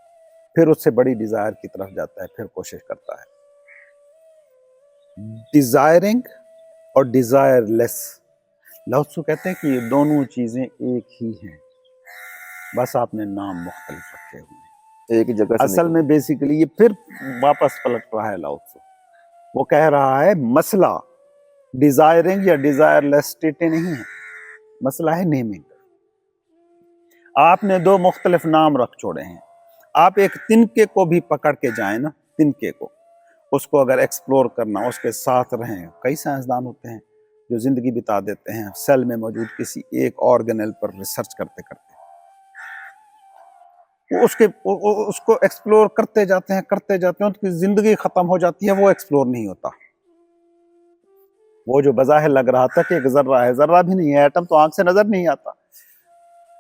پھر اس سے بڑی ڈیزائر کی طرف جاتا ہے، پھر کوشش کرتا ہے۔ ڈیزائرنگ اور ڈیزائر لیس، لاؤ تسو کہتے ہیں کہ یہ دونوں چیزیں ایک ہی ہیں، بس آپ نے نام مختلف رکھے ہوئے ہیں۔ ایک ہی جگہ سے اصل میں بیسیکلی یہ پھر واپس پلٹ رہا ہے لاؤ تسو، وہ کہہ رہا ہے مسئلہ ڈیزائرنگ یا ڈیزائر لیس اسٹیٹیں نہیں ہے، مسئلہ ہے نیمنگ۔ آپ نے دو مختلف نام رکھ چھوڑے ہیں، آپ ایک تنکے کو بھی پکڑ کے جائیں نا، تنکے کو، اس کو اگر ایکسپلور کرنا، اس کے ساتھ رہیں، کئی سائنسدان ہوتے ہیں جو زندگی بتا دیتے ہیں سیل میں موجود کسی ایک آرگنل پر ریسرچ کرتے کرتے، وہ اس کو ایکسپلور کرتے جاتے ہیں ان کی زندگی ختم ہو جاتی ہے، وہ ایکسپلور نہیں ہوتا۔ وہ جو بظاہر لگ رہا تھا کہ ایک ذرہ ہے، ذرہ بھی نہیں ہے، ایٹم تو آنکھ سے نظر نہیں آتا،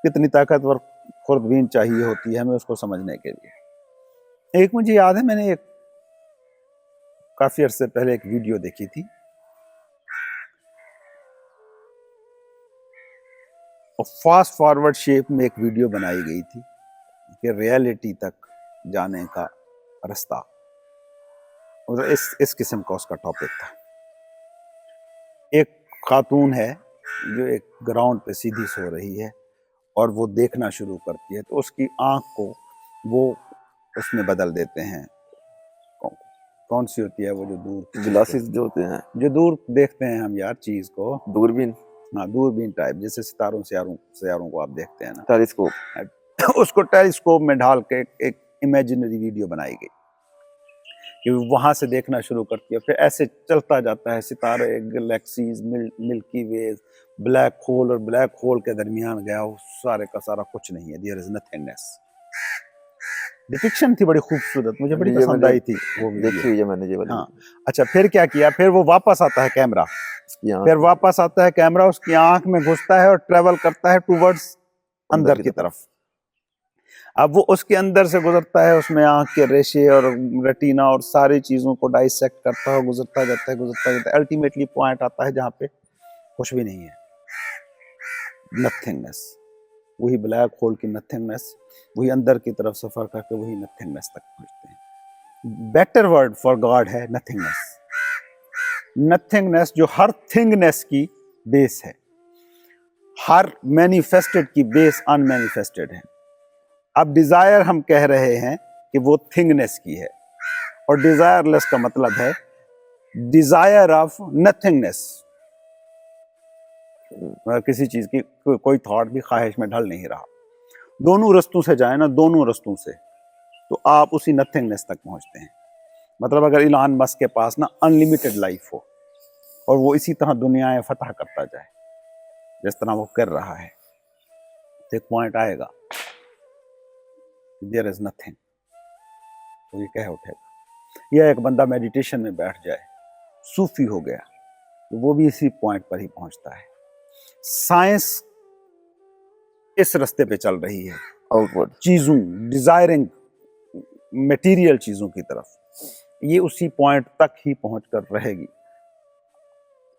کتنی طاقتور خوردبین چاہیے ہوتی ہے ہمیں اس کو سمجھنے کے لیے۔ ایک مجھے یاد ہے، میں نے ایک کافی عرصے پہلے ایک ویڈیو دیکھی تھی، اور فاسٹ فارورڈ شیپ میں ایک ویڈیو بنائی گئی تھی کہ ریئلٹی تک جانے کا رستہ، اس قسم کا اس کا ٹاپک تھا۔ ایک خاتون ہے جو ایک گراؤنڈ پہ سیدھی سو رہی ہے اور وہ دیکھنا شروع کرتی ہے، تو اس کی آنکھ کو وہ اس میں بدل دیتے ہیں، کون سی ہوتی ہے وہ جو دور، گلاسز جو ہوتے ہیں، جو دور دیکھتے ہیں ہم یار چیز کو، دوربین، ہاں دوربین ٹائپ، جیسے سیاروں کو آپ دیکھتے ہیں نا، ٹیلیسکوپ، اس کو ٹیلیسکوپ میں ڈال کے ایک امیجنری ویڈیو بنائی گئی کہ وہاں سے دیکھنا شروع کرتی ہے. پھر ایسے چلتا جاتا ہے ستارے, گلیکسیز, ملکی ویز, بلیک ہول, اور بلیک ہول کے درمیان گیا وہ سارے کا سارا کچھ نہیں ہے. There is nothingness. ڈپکشن تھی بڑی خوبصورت, مجھے بڑی پسند آئی تھی وہ دیکھی ویڈیو. ہوئی ہے میں نے یہ والی. ہاں اچھا, پھر کیا کیا, پھر وہ واپس آتا ہے کیمرہ, یہاں پھر واپس آتا ہے کیمرہ, اس کی آنکھ میں گھستا ہے اور ٹریول کرتا ہے ٹوورڈز اندر کی طرف. اب وہ اس کے اندر سے گزرتا ہے, اس میں آنکھ کے ریشے اور ریٹینا اور ساری چیزوں کو ڈائسیکٹ کرتا ہے, گزرتا جاتا ہے. الٹیمیٹلی پوائنٹ آتا ہے جہاں پہ کچھ بھی نہیں ہے, نتھنگنیس. وہی بلیک ہول کی نتھنگنیس, وہی اندر کی طرف سفر کر کے وہی نتھنگنیس تک پہنچتے ہیں. بیٹر ورڈ فار گاڈ ہے نتھنگنیس. نتھنگنیس جو ہر تھنگنیس کی بیس ہے, ہر مینیفیسٹڈ کی بیس ان مینیفیسٹڈ ہے. اب ڈیزائر ہم کہہ رہے ہیں کہ وہ تھنگنیس کی ہے, اور ڈیزائر لیس کا مطلب ہے ڈیزائر آف نتھنگنیس. کسی چیز کی کوئی تھاٹ بھی خواہش میں ڈھل نہیں رہا. دونوں رستوں سے جائیں نا, دونوں رستوں سے, تو آپ اسی نتھنگنیس تک پہنچتے ہیں. مطلب اگر ایلان مسک کے پاس نا انلیمیٹڈ لائف ہو اور وہ اسی طرح دنیا فتح کرتا جائے جس طرح وہ کر رہا ہے, تو ایک پوائنٹ آئے گا دیر از نتھنگ, تو یہ کہہ اٹھے گا. یا ایک بندہ میڈیٹیشن میں بیٹھ جائے, صوفی ہو گیا, تو وہ بھی اسی پوائنٹ پر ہی پہنچتا ہے. سائنس اس رستے پہ چل رہی ہے, آؤٹ ورڈ چیزوں, ڈیزائرنگ میٹیریل چیزوں کی طرف, یہ اسی پوائنٹ تک ہی پہنچ کر رہے گی.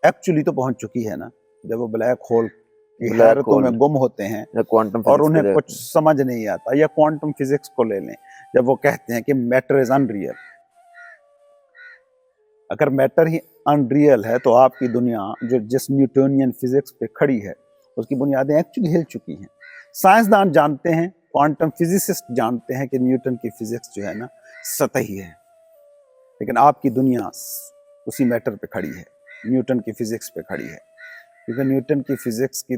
ایکچولی تو پہنچ چکی ہے نا, جب وہ بلیک ہول کی حیرتوں میں گم ہوتے ہیں یا کوانٹم اور فزکس انہیں کچھ سمجھ نہیں آتا. یا کوانٹم فزکس کو لے لیں, جب وہ کہتے ہیں کہ میٹر از ان ریئل. اگر میٹر ہی ان ریئل ہے تو آپ کی دنیا جو جس نیوٹونین فزکس پہ کھڑی ہے اس کی بنیادیں ایکچولی ہل چکی ہیں. سائنسدان جانتے ہیں, کوانٹم فزسسٹ جانتے ہیں کہ نیوٹن کی فزکس جو ہے نا سطحی ہے, لیکن آپ کی دنیا اسی میٹر پہ کھڑی ہے, نیوٹن کی فزکس پہ کھڑی ہے. کیونکہ نیوٹن کی فزکس کی,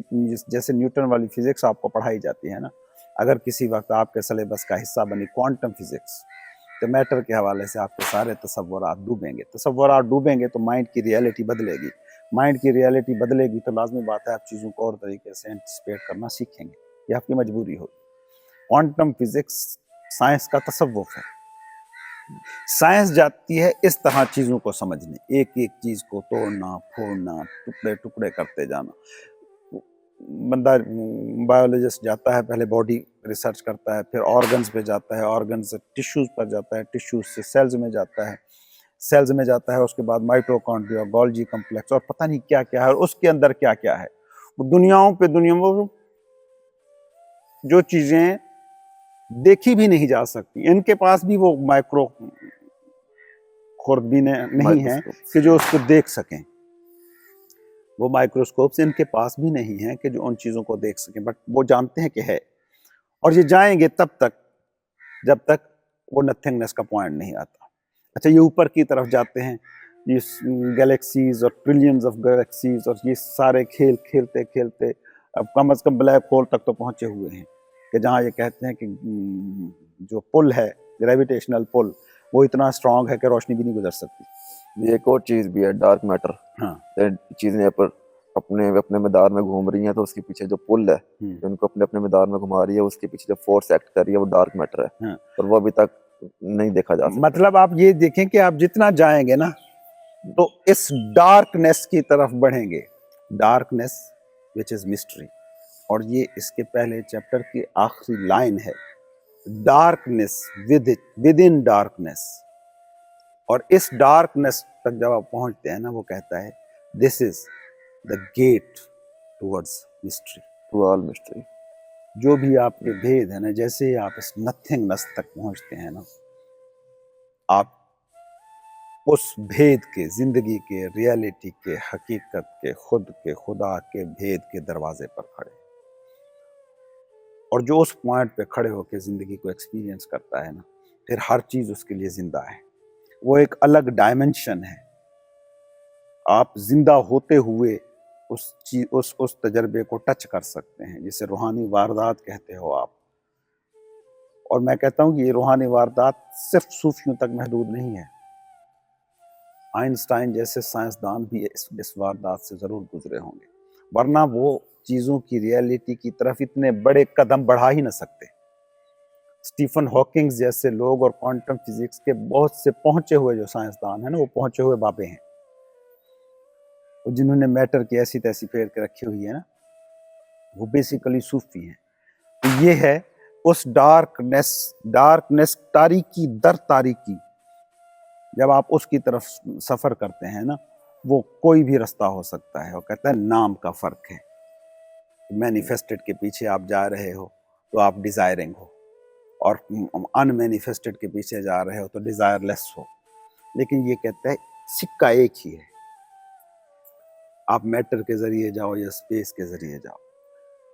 جیسے نیوٹن والی فزکس آپ کو پڑھائی جاتی ہے نا, اگر کسی وقت آپ کے سلیبس کا حصہ بنی کوانٹم فزکس, تو میٹر کے حوالے سے آپ کے سارے تصورات ڈوبیں گے. تصورات ڈوبیں گے تو مائنڈ کی ریئلٹی بدلے گی. مائنڈ کی ریئلٹی بدلے گی تو لازمی بات ہے آپ چیزوں کو اور طریقے سے انٹیسپیٹ کرنا سیکھیں گے. یہ آپ کی مجبوری ہوگی. کوانٹم فزکس سائنس کا تصوف ہے. سائنس جاتی ہے اس طرح چیزوں کو سمجھنے, ایک ایک چیز کو توڑنا پھوڑنا, ٹکڑے ٹکڑے کرتے جانا. بندہ بایولوجسٹ جاتا ہے, پہلے باڈی ریسرچ کرتا ہے, پھر آرگنز پہ جاتا ہے, آرگنز سے ٹیشوز پر جاتا ہے, ٹیشوز سے سیلز میں جاتا ہے, سیلز میں جاتا ہے, اس کے بعد مائٹوکونڈریا, گولجی کمپلیکس, اور پتہ نہیں کیا کیا ہے, اور اس کے اندر کیا کیا ہے. وہ دنیاؤں پہ دنیا میں جو چیزیں دیکھی بھی نہیں جا سکتی, ان کے پاس بھی وہ مائکرو خوردبینیں نہیں ہیں کہ جو اس کو دیکھ سکیں. وہ مائکروسکوپس ان کے پاس بھی نہیں ہیں کہ جو ان چیزوں کو دیکھ سکیں, بٹ وہ جانتے ہیں کہ ہے. اور یہ جائیں گے تب تک جب تک وہ نتھنگنیس کا پوائنٹ نہیں آتا. اچھا, یہ اوپر کی طرف جاتے ہیں, یہ گلیکسیز اور ٹریلینز آف گلیکسیز, اور یہ سارے کھیل کھیلتے کھیلتے اب کم از کم بلیک ہول تک تو پہنچے ہوئے ہیں, کہ جہاں یہ کہتے ہیں کہ جو پل ہے, گریویٹیشنل پل, وہ اتنا اسٹرانگ ہے کہ روشنی بھی نہیں گزر سکتی. یہ ایک اور چیز بھی ہے, ڈارک میٹر. ہاں, چیزیں پر اپنے مدار میں گھوم رہی ہیں, تو اس کے پیچھے جو پل ہے جو ان کو اپنے مدار میں گھما رہی ہے, اس کے پیچھے جو فورس ایکٹ کر رہی ہے وہ ڈارک میٹر ہے, ہاں. اور وہ ابھی تک نہیں دیکھا جا سکتا. مطلب آپ یہ دیکھیں کہ آپ جتنا جائیں گے نا تو اس ڈارکنیس کی طرف بڑھیں گے. ڈارکنیس وچ از مسٹری, اور یہ اس کے پہلے چیپٹر کی آخری لائن ہے, ڈارکنیس ود ان ڈارکنیس. اور اس ڈارکنیس تک جب آپ پہنچتے ہیں نا, وہ کہتا ہے this is the gate towards mystery. To all mystery. جو بھی آپ کے بھید ہیں نا, جیسے ہی آپ اس نتھنگنیس تک پہنچتے ہیں نا, آپ اس بھید کے, زندگی کے, ریالٹی کے, حقیقت کے, خود کے, خدا کے بھید کے دروازے پر کھڑے. اور جو اس پوائنٹ پہ کھڑے ہو کے زندگی کو ایکسپیرینس کرتا ہے نا, پھر ہر چیز اس کے لیے زندہ ہے. وہ ایک الگ ڈائمنشن ہے. آپ زندہ ہوتے ہوئے اس تجربے کو ٹچ کر سکتے ہیں, جسے روحانی واردات کہتے ہو آپ. اور میں کہتا ہوں کہ یہ روحانی واردات صرف صوفیوں تک محدود نہیں ہے، آئنسٹائن جیسے سائنسدان بھی اس واردات سے ضرور گزرے ہوں گے، ورنہ وہ چیزوں کی ریئلٹی کی طرف اتنے بڑے قدم بڑھا ہی نہ سکتے۔ اسٹیفن ہاکنگز جیسے لوگ اور کوانٹم فزکس کے بہت سے پہنچے ہوئے جو سائنسدان ہیں نا، وہ پہنچے ہوئے بابے ہیں، جنہوں نے میٹر کی ایسی تیسی پھیر کے رکھی ہوئی ہے نا، وہ بیسیکلی صوفی ہیں۔ تو یہ ہے اس ڈارکنیس تاریکی در تاریکی، جب آپ اس کی طرف سفر کرتے ہیں نا، وہ کوئی بھی رستہ ہو سکتا ہے۔ وہ کہتا ہے نام کا فرق ہے، مینیفیسٹڈ کے پیچھے آپ جا رہے ہو تو آپ ڈیزائرنگ ہو، اور ان مینیفیسٹڈ کے پیچھے جا رہے ہو تو ڈیزائر لیس ہو۔ لیکن یہ کہتا ہے سکہ ایک ہی ہے، آپ میٹر کے ذریعے جاؤ یا اسپیس کے ذریعے جاؤ۔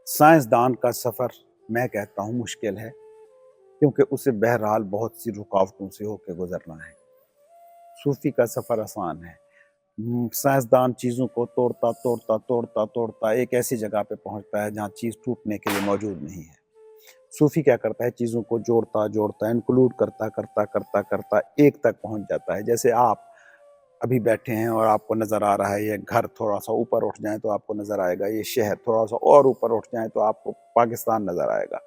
سائنسدان کا سفر میں کہتا ہوں مشکل ہے، کیونکہ اسے بہرحال بہت سی رکاوٹوں سے ہو کے گزرنا ہے۔ صوفی کا سفر آسان ہے، سائنسدان چیزوں کو توڑتا ایک ایسی جگہ پہ پہنچتا ہے جہاں چیز ٹوٹنے کے لیے موجود نہیں ہے۔ صوفی کیا کرتا ہے؟ چیزوں کو جوڑتا انکلوڈ کرتا ایک تک پہنچ جاتا ہے۔ جیسے آپ ابھی بیٹھے ہیں اور آپ کو نظر آ رہا ہے یہ گھر تھوڑا سا اوپر اٹھ جائیں تو آپ کو نظر آئے گا یہ شہر، تھوڑا سا اور اوپر اٹھ جائیں تو آپ کو پاکستان نظر آئے گا،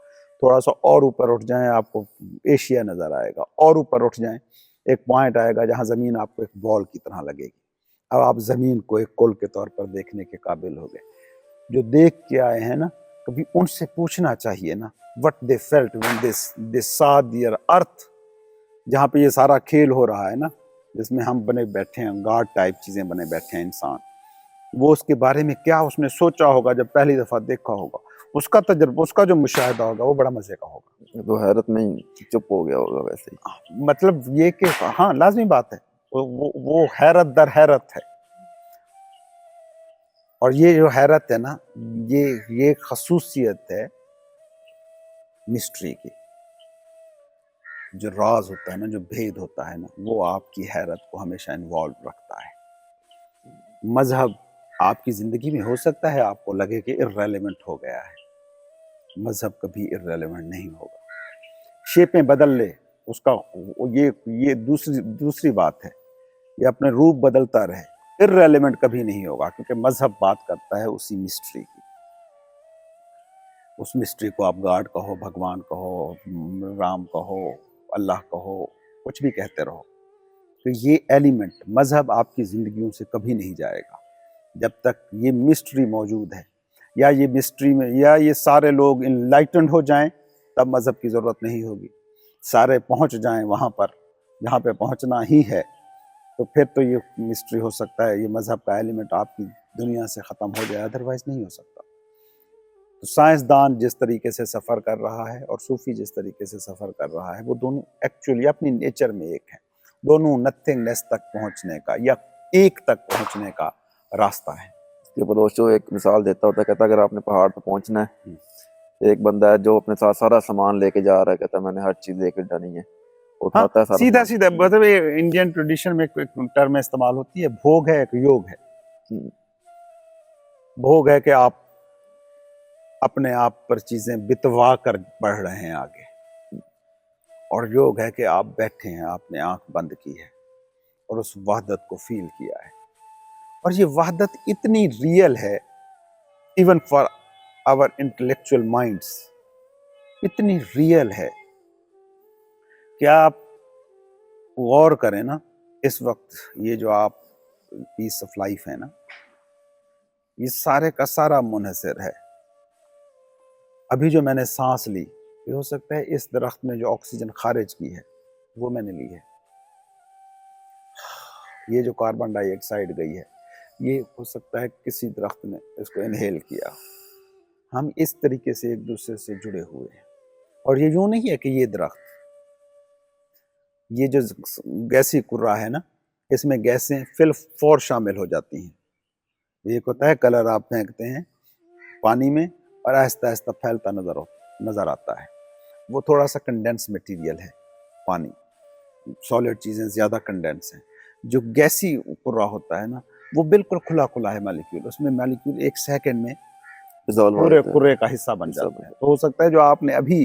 تھوڑا سا اور اوپر اٹھ جائیں آپ کو ایشیا نظر آئے گا، اور اوپر اٹھ جائیں ایک پوائنٹ آئے گا جہاں زمین آپ کو ایک بال کی طرح لگے گی۔ اب آپ زمین کو ایک کل کے طور پر دیکھنے کے قابل ہو گئے۔ جو دیکھ کے آئے ہیں نا، کبھی ان سے پوچھنا چاہیے نا what they felt when they saw their earth، جہاں پہ یہ سارا کھیل ہو رہا ہے نا، جس میں ہم بنے بیٹھے ہیں، گاڈ ٹائپ چیزیں بنے بیٹھے ہیں انسان، وہ اس کے بارے میں کیا اس نے سوچا ہوگا جب پہلی دفعہ دیکھا ہوگا، اس کا تجربہ، اس کا جو مشاہدہ ہوگا وہ بڑا مزے کا ہوگا۔ تو حیرت میں ہی چپ ہو گیا ہوگا ویسے ہی۔ مطلب یہ کہ ہاں لازمی بات ہے، وہ حیرت در حیرت ہے۔ اور یہ جو حیرت ہے نا، یہ خصوصیت ہے مسٹری کی، جو راز ہوتا ہے نا، جو بھید ہوتا ہے نا، وہ آپ کی حیرت کو ہمیشہ انوالو رکھتا ہے۔ مذہب آپ کی زندگی میں ہو سکتا ہے آپ کو لگے کہ ارریلیونٹ ہو گیا ہے، مذہب کبھی ارریلیونٹ نہیں ہوگا، شیپیں بدل لے اس کا، یہ دوسری بات ہے، یہ اپنے روپ بدلتا رہے، ارریلیونٹ کبھی نہیں ہوگا، کیونکہ مذہب بات کرتا ہے اسی مسٹری کی۔ اس مسٹری کو آپ گاڈ کہو، بھگوان کہو، رام کہو، اللہ کہو، کچھ بھی کہتے رہو، تو یہ ایلیمنٹ مذہب آپ کی زندگیوں سے کبھی نہیں جائے گا جب تک یہ مسٹری موجود ہے، یا یہ مسٹری میں، یا یہ سارے لوگ انلائٹنڈ ہو جائیں تب مذہب کی ضرورت نہیں ہوگی، سارے پہنچ جائیں وہاں پر جہاں پہ پہنچنا ہی ہے، تو پھر تو یہ مسٹری ہو سکتا ہے، یہ مذہب کا ایلیمنٹ آپ کی دنیا سے ختم ہو جائے، ادروائز نہیں ہو سکتا۔ تو سائنسدان جس طریقے سے سفر کر رہا ہے اور صوفی جس طریقے سے سفر کر رہا ہے، وہ دونوں ایکچولی اپنی نیچر میں ایک ہیں، دونوں نتھنگنیس تک پہنچنے کا یا ایک تک پہنچنے کا راستہ ہے۔ اس کے پڑوسیوں ایک مثال دیتا ہوتا ہے، کہتا ہے اگر آپ نے پہاڑ پہ پہنچنا ہے، ایک بندہ ہے جو اپنے ساتھ سارا سامان لے کے جا رہا ہے، کہتا ہے میں نے ہر چیز لے کے جانی ہے، ہاں اٹھاتا ہے سارا سیدھا سامان۔ مطلب انڈین ٹریڈیشن میں ایک ٹرم استعمال ہوتی ہے، بھوگ ہے، ایک یوگ ہے۔ بھوگ ہے کہ آپ اپنے آپ پر چیزیں بتوا کر بڑھ رہے ہیں آگے، اور یوگ ہے کہ آپ بیٹھے ہیں، آپ نے آنکھ بند کی ہے اور اس وحدت کو فیل کیا ہے، اور یہ وحدت اتنی ریئل ہے even for our intellectual minds, اتنی ریئل ہے کہ آپ غور کریں نا، اس وقت یہ جو آپ پیس آف لائف ہے نا، یہ سارے کا سارا منحصر ہے، ابھی جو میں نے سانس لی، یہ ہو سکتا ہے اس درخت میں جو آکسیجن خارج کی ہے وہ میں نے لی ہے، یہ جو کاربن ڈائی آکسائڈ گئی ہے یہ ہو سکتا ہے کسی درخت نے اس کو انہیل کیا۔ ہم اس طریقے سے ایک دوسرے سے جڑے ہوئے ہیں، اور یہ یوں نہیں ہے کہ یہ درخت، یہ جو گیسی کرہ ہے نا، اس میں گیسیں فل فور شامل ہو جاتی ہیں، ایک ہوتا ہے کلر آپ پھینکتے ہیں پانی میں اور آہستہ آہستہ پھیلتا نظر آتا ہے، وہ تھوڑا سا کنڈینس مٹیریل ہے، پانی سالڈ چیزیں زیادہ کنڈینس ہیں، جو گیسی کرہ ہوتا ہے نا وہ بالکل کھلا کھلا ہے مالیکیول، اس میں مالیکیول ایک سیکنڈ میں ڈسالو ہو پورے جاتا ہے۔ کرے کا حصہ بن جاتا ہے، تو ہو سکتا ہے جو آپ نے ابھی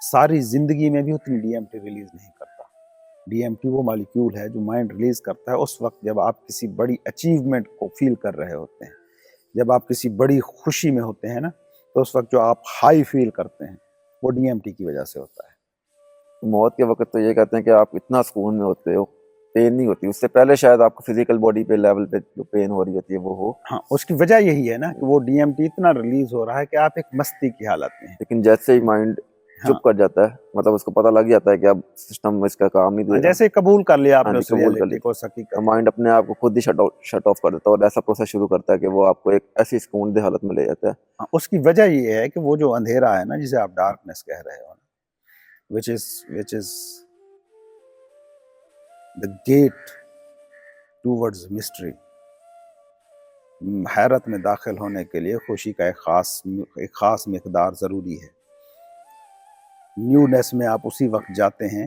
ساری زندگی میں بھی اتنی ڈی ایم ٹی ریلیز نہیں کرتا. ڈی ایم ٹی وہ مالیکیول ہے جو مائنڈ ریلیز کرتا ہے اس وقت جب آپ کسی بڑی اچیومنٹ کو فیل کر رہے ہوتے ہیں, جب آپ کسی بڑی خوشی میں ہوتے ہیں نا, تو اس وقت جو آپ ہائی فیل کرتے ہیں وہ ڈی ایم ٹی کی وجہ سے ہوتا ہے. موت کے وقت تو یہ کہتے ہیں کہ آپ اتنا سکون میں ہوتے ہو, پین نہیں ہوتی. اس سے پہلے شاید آپ کو فزیکل باڈی پہ لیول پہ جو پین ہو رہی ہوتی ہے وہ ہو, ہاں, اس کی وجہ یہی ہے نا کہ وہ ڈی ایم ٹی اتنا ریلیز ہو رہا ہے کہ آپ ایک مستی کی حالت میں ہیں. لیکن جیسے ہی مائنڈ ہاں, چپ کر جاتا ہے, مطلب اس کو پتہ لگ جاتا ہے کہ اب سسٹم اس کا کام نہیں دے رہا, جیسے قبول کر لیا آپ ہاں نے جی اس قبول کر ریئلٹی کو, اس لیتا, حقیقت تو کو. مائنڈ اپنے آپ کو خود ہی شٹ آف کر دیتا ہے اور ایسا پروسیس شروع کرتا ہے کہ وہ آپ کو ایک ایسی سکون دہ حالت میں لے جاتا ہے. ہاں, اس کی وجہ یہ ہے کہ وہ جو اندھیرا ہے نا, جسے آپ ڈارکنیس کہہ رہے ہو نا, which is the gate towards mystery. حیرت میں داخل ہونے کے لیے خوشی کا ایک خاص مقدار ضروری ہے. نیونیس میں آپ اسی وقت جاتے ہیں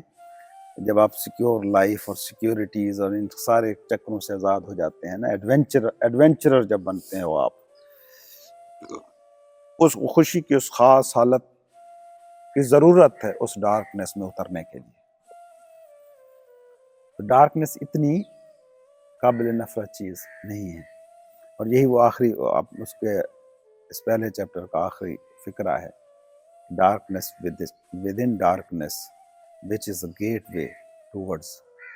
جب آپ سیکیور لائف اور سیکیورٹیز اور ان سارے چکروں سے آزاد ہو جاتے ہیں نا. ایڈونچرر جب بنتے ہیں وہ آپ, اس خوشی کی اس خاص حالت کی ضرورت ہے اس ڈارکنیس میں اترنے کے لیے. ڈارکنیس اتنی قابل نفرت چیز نہیں ہے, اور یہی وہ آخری اس کے اس پہلے چیپٹر کا آخری فقرہ ہے, darkness with in darkness which is a gateway towards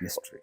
mystery.